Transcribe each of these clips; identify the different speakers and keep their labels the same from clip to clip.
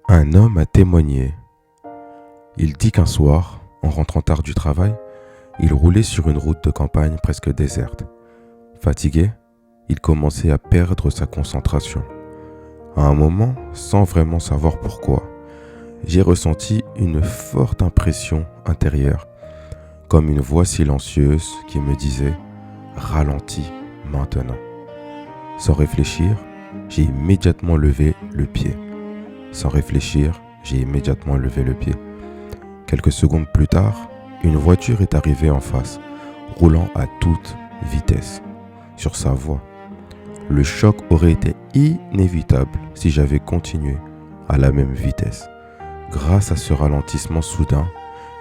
Speaker 1: Un homme a témoigné. Il dit qu'un soir, en rentrant tard du travail, il roulait sur une route de campagne presque déserte. Fatigué, il commençait à perdre sa concentration. À un moment, sans vraiment savoir pourquoi, j'ai ressenti une forte impression intérieure, comme une voix silencieuse qui me disait « Ralentis maintenant ». Sans réfléchir, j'ai immédiatement levé le pied. Sans réfléchir, j'ai immédiatement levé le pied. Quelques secondes plus tard, une voiture est arrivée en face, roulant à toute vitesse, sur sa voie. Le choc aurait été inévitable si j'avais continué à la même vitesse. Grâce à ce ralentissement soudain,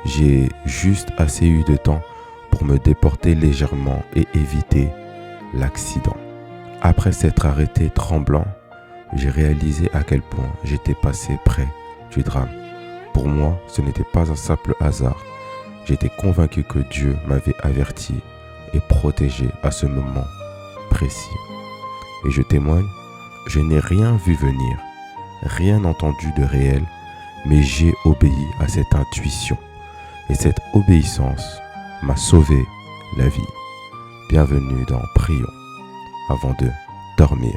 Speaker 1: j'ai juste assez eu de temps pour me déporter légèrement et éviter l'accident. Après s'être arrêté tremblant, j'ai réalisé à quel point j'étais passé près du drame. Pour moi, ce n'était pas un simple hasard. J'étais convaincu que Dieu m'avait averti et protégé à ce moment précis. Et je témoigne, je n'ai rien vu venir, rien entendu de réel, mais j'ai obéi à cette intuition. Et cette obéissance m'a sauvé la vie. Bienvenue dans Prions avant de dormir.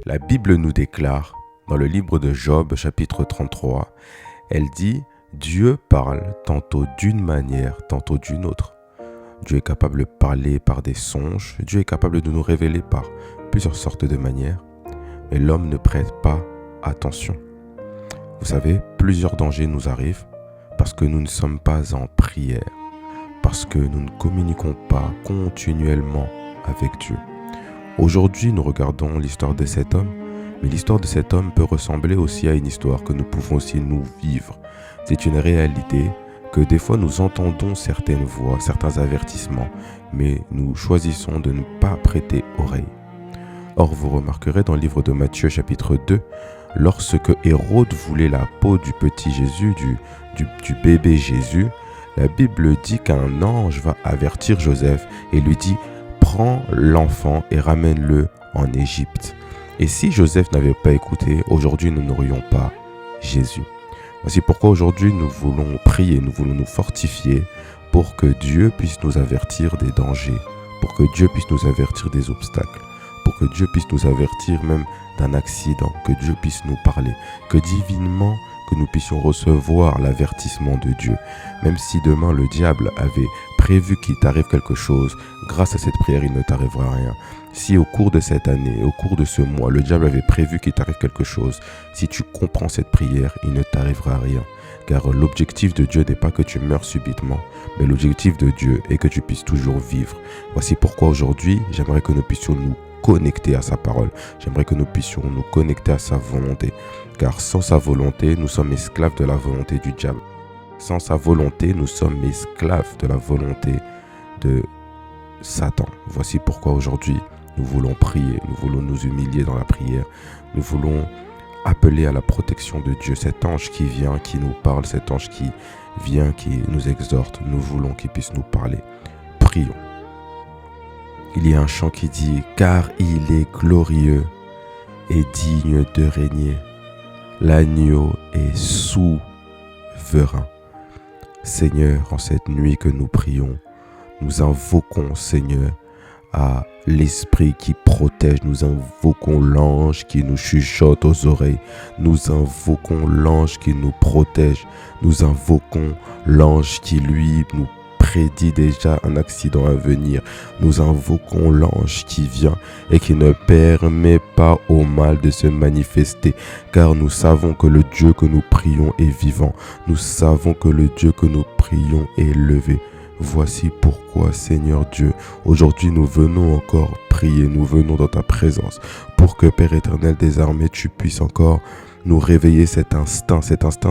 Speaker 1: La Bible nous déclare, dans le livre de Job, chapitre 33, elle dit « Dieu parle tantôt d'une manière, tantôt d'une autre. Dieu est capable de parler par des songes, Dieu est capable de nous révéler par plusieurs sortes de manières, mais l'homme ne prête pas attention. Vous savez, plusieurs dangers nous arrivent parce que nous ne sommes pas en prière, parce que nous ne communiquons pas continuellement avec Dieu. Aujourd'hui, nous regardons l'histoire de cet homme, mais l'histoire de cet homme peut ressembler aussi à une histoire que nous pouvons aussi nous vivre. C'est une réalité que des fois nous entendons certaines voix, certains avertissements, mais nous choisissons de ne pas prêter oreille. Or, vous remarquerez dans le livre de Matthieu chapitre 2, lorsque Hérode voulait la peau du petit Jésus, du bébé Jésus, la Bible dit qu'un ange va avertir Joseph et lui dit « Prends l'enfant et ramène-le en Égypte ». Et si Joseph n'avait pas écouté, aujourd'hui nous n'aurions pas Jésus. Voici pourquoi aujourd'hui nous voulons prier, nous voulons nous fortifier pour que Dieu puisse nous avertir des dangers, pour que Dieu puisse nous avertir des obstacles, pour que Dieu puisse nous avertir même d'un accident, que Dieu puisse nous parler, que divinement que nous puissions recevoir l'avertissement de Dieu. Même si demain le diable avait prévu qu'il t'arrive quelque chose, grâce à cette prière il ne t'arrivera rien. Si au cours de cette année, au cours de ce mois, le diable avait prévu qu'il t'arrive quelque chose, si tu comprends cette prière, il ne t'arrivera rien. Car l'objectif de Dieu n'est pas que tu meurs subitement, mais l'objectif de Dieu est que tu puisses toujours vivre. Voici pourquoi aujourd'hui, j'aimerais que nous puissions nous connecter à sa parole. J'aimerais que nous puissions nous connecter à sa volonté. Car sans sa volonté, nous sommes esclaves de la volonté du diable. Sans sa volonté, nous sommes esclaves de la volonté de Satan. Voici pourquoi aujourd'hui, nous voulons prier, nous voulons nous humilier dans la prière, nous voulons appeler à la protection de Dieu, cet ange qui vient, qui nous parle, cet ange qui vient, qui nous exhorte, nous voulons qu'il puisse nous parler. Prions. Il y a un chant qui dit « Car il est glorieux et digne de régner, l'agneau est souverain. » Seigneur, en cette nuit que nous prions, nous invoquons, Seigneur, à l'esprit qui protège, nous invoquons l'ange qui nous chuchote aux oreilles, nous invoquons l'ange qui nous protège, nous invoquons l'ange qui lui nous prédit déjà un accident à venir, nous invoquons l'ange qui vient et qui ne permet pas au mal de se manifester, car nous savons que le Dieu que nous prions est vivant, nous savons que le Dieu que nous prions est levé. Voici pourquoi, Seigneur Dieu, aujourd'hui nous venons encore prier, nous venons dans ta présence pour que, Père éternel des armées, tu puisses encore nous réveiller cet instinct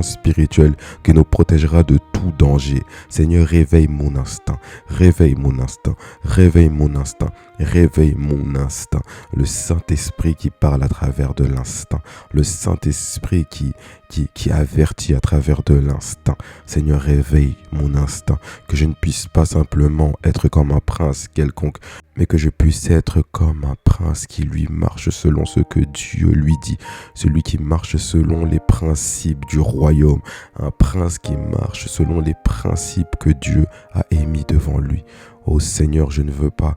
Speaker 1: spirituel qui nous protégera de tout tout danger. Seigneur, réveille mon instinct, réveille mon instinct, réveille mon instinct, réveille mon instinct. Le Saint-Esprit qui parle à travers de l'instinct, le Saint-Esprit qui avertit à travers de l'instinct. Seigneur, réveille mon instinct, que je ne puisse pas simplement être comme un prince quelconque, mais que je puisse être comme un prince qui lui marche selon ce que Dieu lui dit, celui qui marche selon les principes du royaume, un prince qui marche selon les principes que Dieu a émis devant lui. Ô Seigneur, je ne veux pas,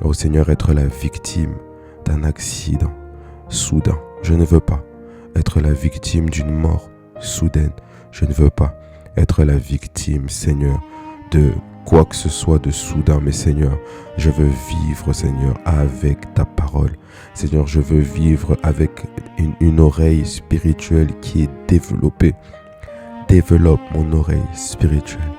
Speaker 1: ô Seigneur, être la victime d'un accident soudain. Je ne veux pas être la victime d'une mort soudaine. Je ne veux pas être la victime, Seigneur, de quoi que ce soit de soudain. Mais Seigneur, je veux vivre, Seigneur, avec ta parole. Seigneur, je veux vivre avec une oreille spirituelle qui est développée. Développe mon oreille spirituelle.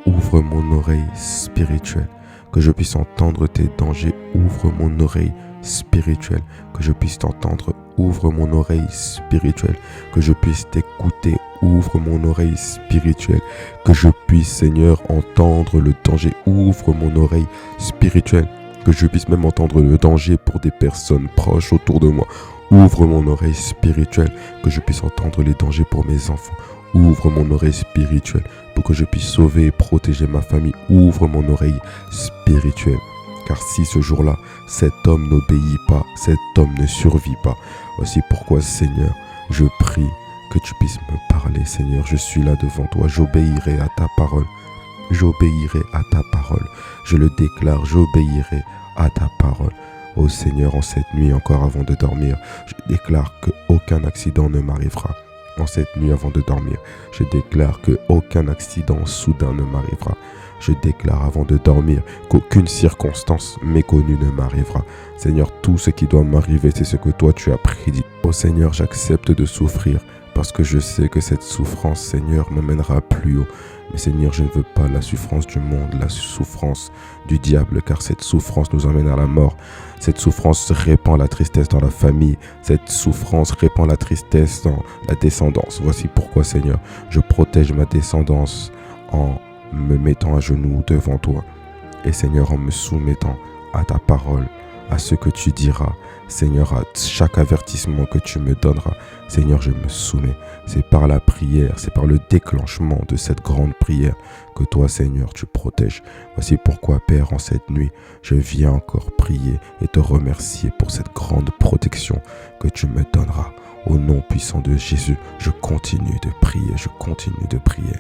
Speaker 1: Ouvre mon oreille spirituelle. Que je puisse entendre tes dangers. Ouvre mon oreille spirituelle. Que je puisse t'entendre. Ouvre mon oreille spirituelle. Que je puisse t'écouter. Ouvre mon oreille spirituelle. Que je puisse, Seigneur, entendre le danger. Ouvre mon oreille spirituelle. Que je puisse même entendre le danger pour des personnes proches autour de moi. Ouvre mon oreille spirituelle. Que je puisse entendre les dangers pour mes enfants. Ouvre mon oreille spirituelle pour que je puisse sauver et protéger ma famille. Ouvre mon oreille spirituelle. Car si ce jour-là, cet homme n'obéit pas, cet homme ne survit pas. Voici pourquoi, Seigneur, je prie que tu puisses me parler, Seigneur. Je suis là devant toi. J'obéirai à ta parole. J'obéirai à ta parole. Je le déclare, j'obéirai à ta parole. Ô Seigneur, en cette nuit encore avant de dormir, je déclare qu'aucun accident ne m'arrivera. En cette nuit avant de dormir, je déclare qu'aucun accident soudain ne m'arrivera. Je déclare avant de dormir qu'aucune circonstance méconnue ne m'arrivera. Seigneur, tout ce qui doit m'arriver, c'est ce que toi tu as prédit. Oh Seigneur, j'accepte de souffrir parce que je sais que cette souffrance, Seigneur, m'amènera plus haut. Mais Seigneur, je ne veux pas la souffrance du monde, la souffrance du diable, car cette souffrance nous emmène à la mort. Cette souffrance répand la tristesse dans la famille. Cette souffrance répand la tristesse dans la descendance. Voici pourquoi, Seigneur, je protège ma descendance en me mettant à genoux devant toi. Et Seigneur, en me soumettant à ta parole, à ce que tu diras. Seigneur, à chaque avertissement que tu me donneras, Seigneur, je me soumets. C'est par la prière, c'est par le déclenchement de cette grande prière que toi, Seigneur, tu protèges. Voici pourquoi, Père, en cette nuit, je viens encore prier et te remercier pour cette grande protection que tu me donneras. Au nom puissant de Jésus, je continue de prier, je continue de prier.